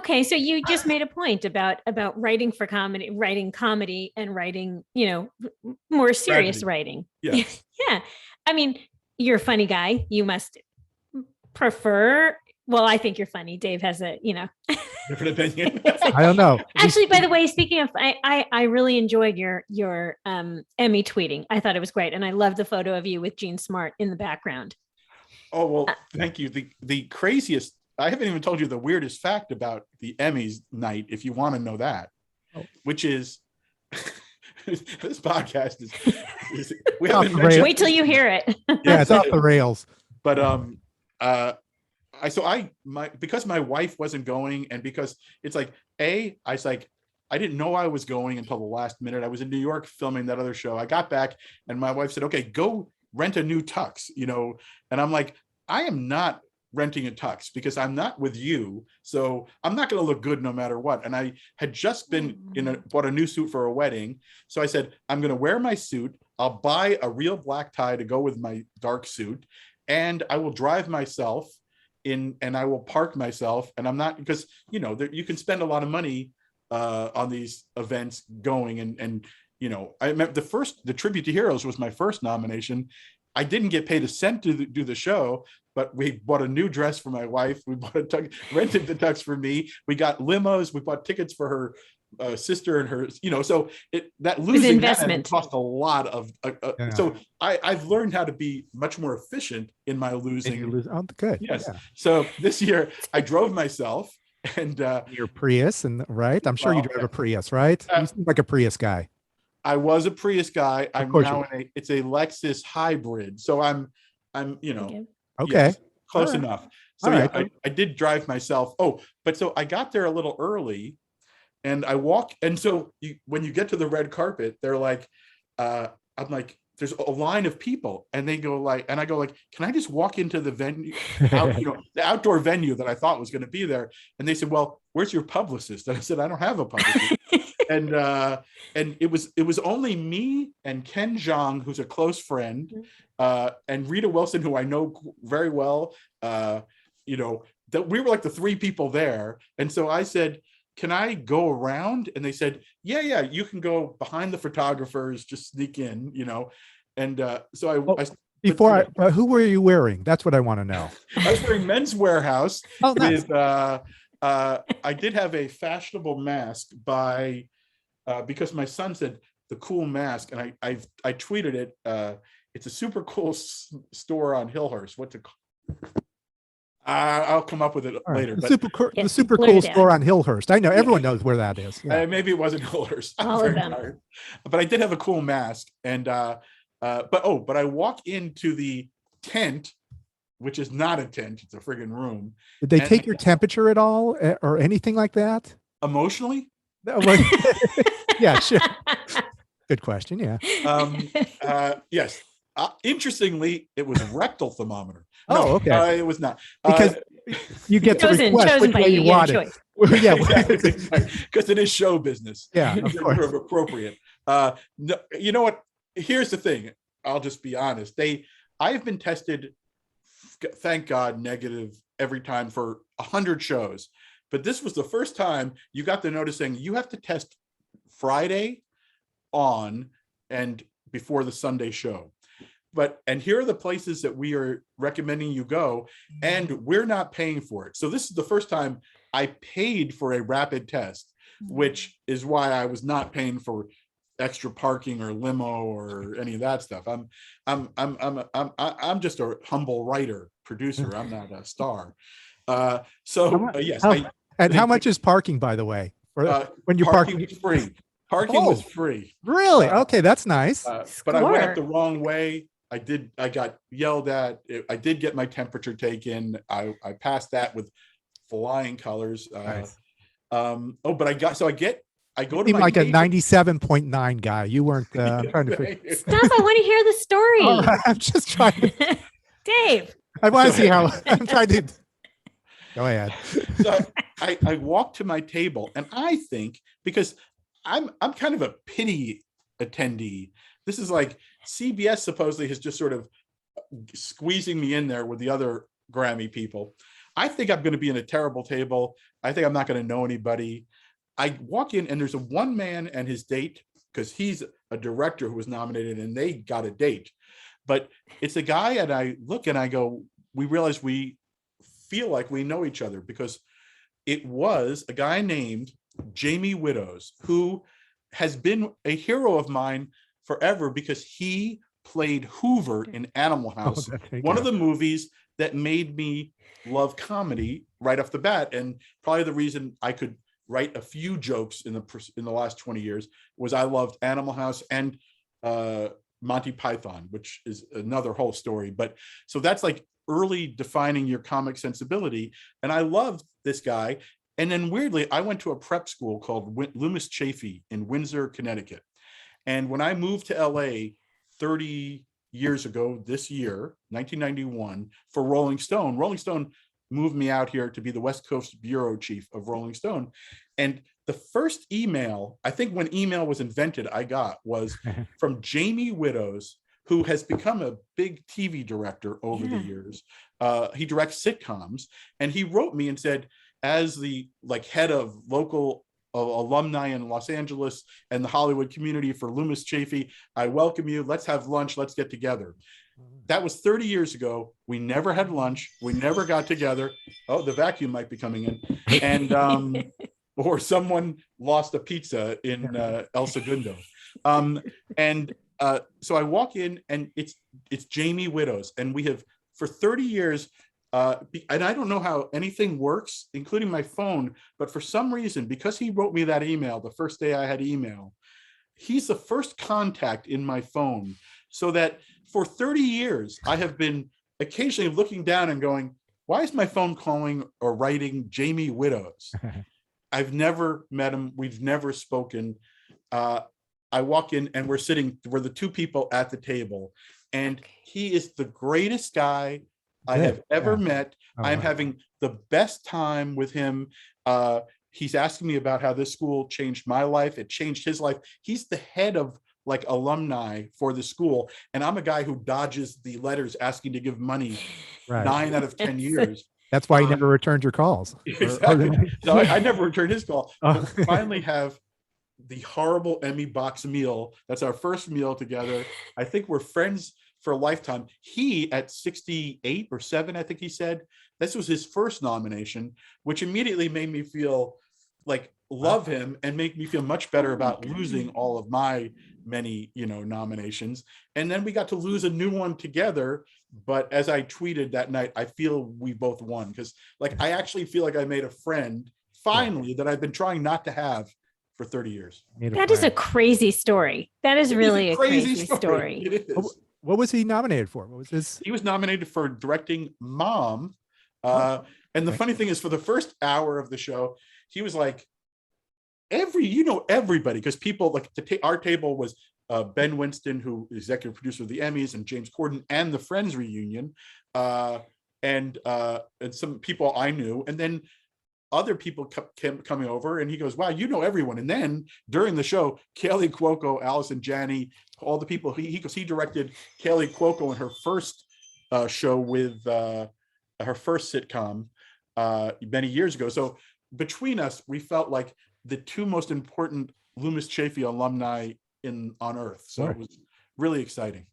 Okay, so you just made a point about writing for comedy and writing, more serious Tragedy. writing. Yes. Yeah. I mean, you're a funny guy. You must prefer, well, I think you're funny. Dave has a, Different opinion. I don't know. Actually, by the way, speaking of, I really enjoyed your Emmy tweeting. I thought it was great, and I loved the photo of you with Gene Smart in the background. Oh, well, thank you. The craziest, I haven't even told you the weirdest fact about the Emmys night, if you want to know that, which is this podcast is we haven't mentioned, wait till you hear it. Yeah, it's off the rails. But because my wife wasn't going, and because it's like I was like, I didn't know I was going until the last minute. I was in New York filming that other show. I got back and my wife said, okay, go rent a new tux, and I'm like, I am not renting a tux because I'm not with you, so I'm not going to look good no matter what. And I had just been bought a new suit for a wedding, so I said, I'm going to wear my suit, I'll buy a real black tie to go with my dark suit, and I will drive myself in, and I will park myself, and I'm not, because you can spend a lot of money on these events going, and I met the Tribute to Heroes was my first nomination. I didn't get paid a cent to do the show, but we bought a new dress for my wife. We bought a tux, rented the tux for me. We got limos. We bought tickets for her sister and her, so that losing investment cost a lot of. So I've learned how to be much more efficient in my losing. Oh, good. Yes. Yeah. So this year I drove myself, and your Prius, and right. I'm sure you drive a Prius, right? You seem like a Prius guy. I was a Prius guy. I'm now it's a Lexus hybrid. So I'm okay, yes, close enough. So I did drive myself. Oh, but so I got there a little early, and I walk. And so when you get to the red carpet, they're like, I'm like, there's a line of people, and they go like, and I go like, can I just walk into the venue, the outdoor venue that I thought was going to be there? And they said, well, where's your publicist? And I said, I don't have a publicist. And it was only me and Ken Jeong, who's a close friend, and Rita Wilson, who I know very well. That we were like the three people there. And so I said, can I go around? And they said, yeah, you can go behind the photographers, just sneak in, And so who were you wearing? That's what I want to know. I was wearing Men's Warehouse. Oh, nice. I did have a fashionable mask because my son said the cool mask, and I tweeted it. It's a super cool store on Hillhurst. What's it called? I'll come up with it later. The super cool store on Hillhurst. I know everyone knows where that is. Yeah. Maybe it wasn't Hillhurst. All of them. But I did have a cool mask, and but I walk into the tent, which is not a tent; it's a friggin' room. Did they take your temperature at all, or anything like that? Emotionally? No, yeah, sure. Good question. Yeah. Yes. Interestingly, it was rectal thermometer. No, okay. It was not, because you get to request which way you want it. Yeah, because it is show business. Yeah, of course. Appropriate. No, you know what? Here's the thing. I'll just be honest. I have been tested, thank God, negative every time for 100 shows. But this was the first time you got the notice saying you have to test Friday on and before the Sunday show. And here are the places that we are recommending you go, and we're not paying for it. So this is the first time I paid for a rapid test, which is why I was not paying for extra parking or limo or any of that stuff. I'm just a humble writer, producer. I'm not a star. Yes. How much is parking, by the way? When you're parking was free. Parking was free. Really? Okay, that's nice. But I went up the wrong way. I got yelled at. I did get my temperature taken. I passed that with flying colors. Nice. But I go to my like table. A 97.9 guy. You weren't. I'm trying to figure. Stop! I want to hear the story. Right, I'm just trying to. Dave. I want to see how I'm trying to. Go ahead. So I walked to my table, and I think because I'm kind of a pity attendee. This is like CBS supposedly has just sort of squeezing me in there with the other Grammy people. I think I'm going to be in a terrible table. I think I'm not going to know anybody. I walk in and there's a one man and his date, because he's a director who was nominated and they got a date. But it's a guy, and I look and I go, we realize we feel like we know each other, because it was a guy named Jamie Widows, who has been a hero of mine forever, because he played Hoover in Animal House, one of the movies that made me love comedy right off the bat. And probably the reason I could write a few jokes in the last 20 years was I loved Animal House and Monty Python, which is another whole story. But so that's like early defining your comic sensibility. And I loved this guy. And then weirdly, I went to a prep school called Loomis Chaffee in Windsor, Connecticut. And when I moved to LA 30 years ago, this year, 1991, for Rolling Stone moved me out here to be the West Coast bureau chief of Rolling Stone. And the first email, I think when email was invented, I got was from Jamie Widows, who has become a big TV director over the years. He directs sitcoms, and he wrote me and said, as the head of local alumni in Los Angeles and the Hollywood community for Loomis Chaffee, I welcome you. Let's have lunch. Let's get together. That was 30 years ago. We never had lunch. We never got together. Oh, the vacuum might be coming in. And or someone lost a pizza in El Segundo. So I walk in, and it's Jamie Widows, and we have for 30 years. And I don't know how anything works, including my phone, but for some reason, because he wrote me that email the first day I had email, he's the first contact in my phone, so that for 30 years, I have been occasionally looking down and going, why is my phone calling or writing Jamie Widows? I've never met him. We've never spoken. I walk in and we're the two people at the table, and he is the greatest guy I have ever met. I'm having the best time with him. He's asking me about how this school changed my life. It changed his life. He's the head of alumni for the school. And I'm a guy who dodges the letters asking to give money 9 out of 10 years. That's why he never returned your calls. Exactly. So I never returned his call. But we finally have the horrible Emmy box meal. That's our first meal together. I think we're friends for a lifetime. He, at 68 or 7, I think he said, this was his first nomination, which immediately made me feel love him and make me feel much better about losing all of my many, nominations. And then we got to lose a new one together. But as I tweeted that night, I feel we both won, because I actually feel like I made a friend finally that I've been trying not to have for 30 years. That is a crazy story. That is really a crazy story. It is. What was he nominated for? What was his? He was nominated for directing Mom. And the funny thing is, for the first hour of the show, he was like, everybody, because people our table was Ben Winston, who is executive producer of the Emmys, and James Corden and the Friends reunion, and some people I knew, and then other people kept coming over, and he goes, wow, everyone. And then during the show, Kaylee Cuoco, Allison Janney, all the people, he directed Kaylee Cuoco in her first show with her first sitcom many years ago. So between us, we felt like the two most important Loomis Chaffee alumni on earth. So it was really exciting.